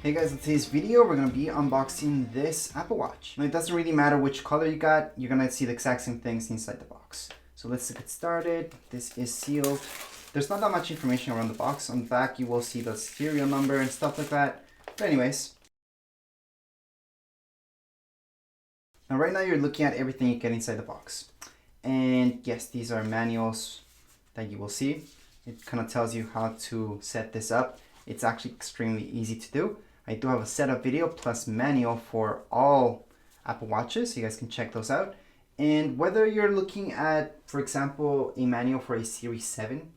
Hey guys, in today's video we're going to be unboxing this Apple Watch. Now it doesn't really matter which color you got, you're going to see the exact same things inside the box. So let's get started. This is sealed. There's not that much information around the box. On the back you will see the serial number and stuff like that. But anyways. Now right now you're looking at everything you get inside the box. And yes, these are manuals that you will see. It kind of tells you how to set this up. It's actually extremely easy to do. I do have a setup video plus manual for all Apple Watches, so you guys can check those out. And whether you're looking at, for example, a manual for a Series 7,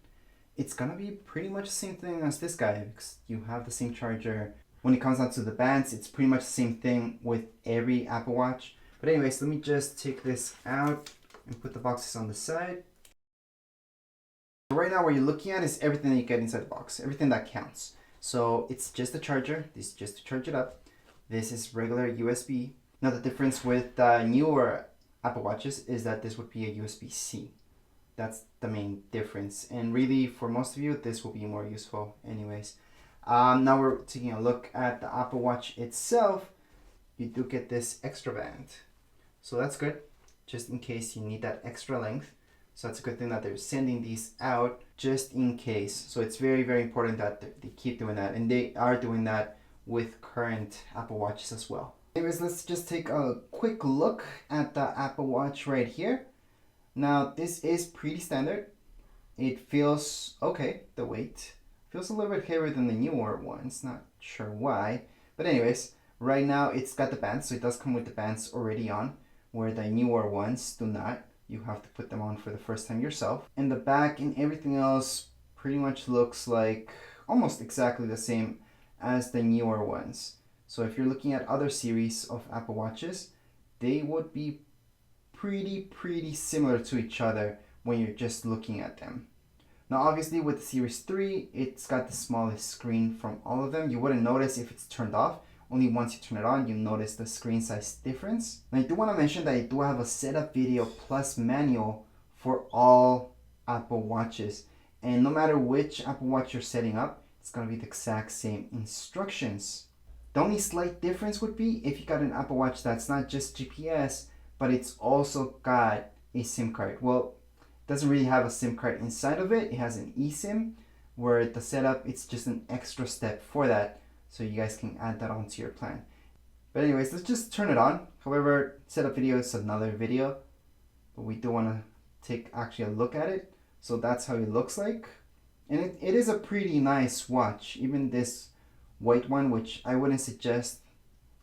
it's gonna be pretty much the same thing as this guy because you have the same charger. When it comes down to the bands, it's pretty much the same thing with every Apple Watch. But anyways, let me just take this out and put the boxes on the side. Right now what you're looking at is everything that you get inside the box, everything that counts. So it's just a charger. This is just to charge it up. This is regular USB. Now the difference with newer Apple Watches is that this would be a USB-C. That's the main difference. And really for most of you, this will be more useful anyways. Now we're taking a look at the Apple Watch itself. You do get this extra band. So that's good, just in case you need that extra length. So that's a good thing that they're sending these out just in case. So it's very, very important that they keep doing that. And they are doing that with current Apple Watches as well. Anyways, let's just take a quick look at the Apple Watch right here. Now, this is pretty standard. It feels okay, the weight. Feels a little bit heavier than the newer ones. Not sure why. But anyways, right now it's got the bands. So it does come with the bands already on, where the newer ones do not. You have to put them on for the first time yourself. And the back and everything else pretty much looks like almost exactly the same as the newer ones. So if you're looking at other series of Apple Watches, they would be pretty similar to each other when you're just looking at them. Now obviously with the Series 3, it's got the smallest screen from all of them. You wouldn't notice if it's turned off. Only once you turn it on, you notice the screen size difference. Now I do want to mention that I do have a setup video plus manual for all Apple Watches. And no matter which Apple Watch you're setting up, it's going to be the exact same instructions. The only slight difference would be if you got an Apple Watch that's not just GPS, but it's also got a SIM card. Well, it doesn't really have a SIM card inside of it. It has an eSIM, where the setup, it's just an extra step for that. So you guys can add that onto your plan. But anyways, let's just turn it on. However, setup video is another video, but we do want to take actually a look at it. So that's how it looks like. And it is a pretty nice watch. Even this white one, which I wouldn't suggest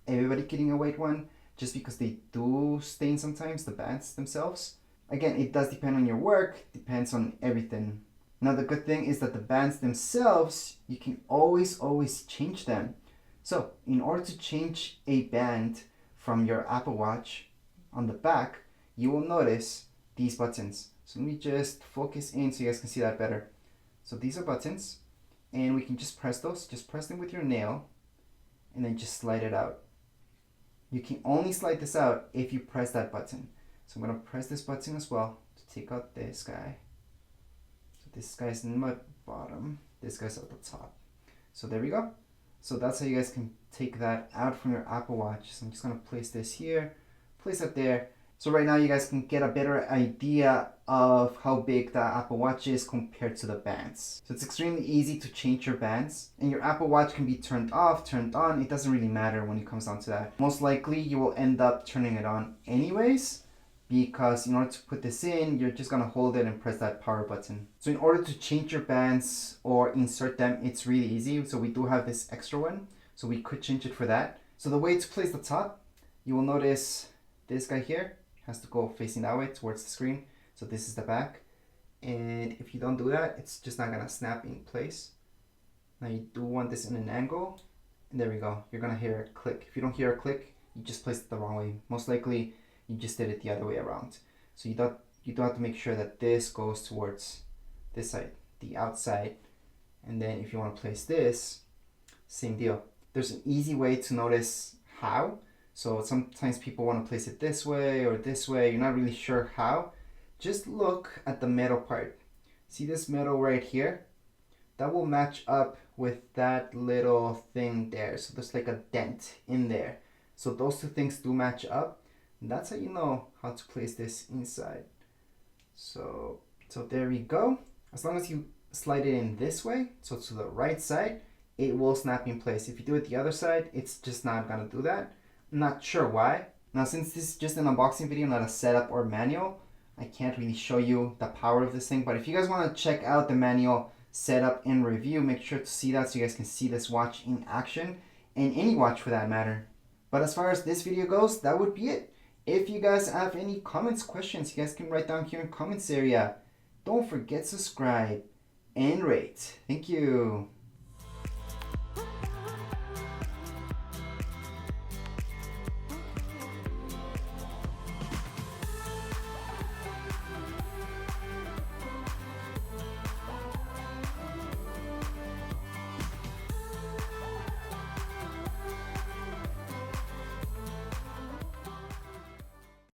everybody getting a white one, just because they do stain sometimes, the bands themselves. Again, it does depend on your work, depends on everything. Now the good thing is that the bands themselves, you can always change them. So in order to change a band from your Apple Watch on the back, you will notice these buttons. So let me just focus in so you guys can see that better. So these are buttons and we can just press those. Just press them with your nail and then just slide it out. You can only slide this out if you press that button. So I'm going to press this button as well to take out this guy. This guy's in the bottom, this guy's at the top. So there we go. So that's how you guys can take that out from your Apple Watch. So I'm just gonna place this here, place it there. So right now you guys can get a better idea of how big the Apple Watch is compared to the bands. So it's extremely easy to change your bands, and your Apple Watch can be turned off, turned on. It doesn't really matter when it comes down to that. Most likely you will end up turning it on anyways, because in order to put this in, you're just gonna hold it and press that power button. So in order to change your bands or insert them, it's really easy. So we do have this extra one, so we could change it for that. So the way to place the top, you will notice this guy here has to go facing that way towards the screen. So this is the back. And if you don't do that, it's just not gonna snap in place. Now you do want this in an angle, and there we go. You're gonna hear a click. If you don't hear a click, you just placed it the wrong way. Most likely, you just did it the other way around. So you do have to make sure that this goes towards this side, the outside. And then if you want to place this, same deal. There's an easy way to notice how. So sometimes people want to place it this way or this way. You're not really sure how. Just look at the metal part. See this metal right here? that will match up with that little thing there. So there's like a dent in there. So those two things do match up. And that's how you know how to place this inside. So there we go. As long as you slide it in this way, so to the right side, it will snap in place. If you do it the other side, it's just not gonna do that. I'm not sure why. Now, since this is just an unboxing video, not a setup or manual, I can't really show you the power of this thing. But if you guys want to check out the manual setup and review, make sure to see that so you guys can see this watch in action, and any watch for that matter. But as far as this video goes, that would be it. If you guys have any comments, questions, you guys can write down here in the comments area. Don't forget to subscribe and rate. Thank you.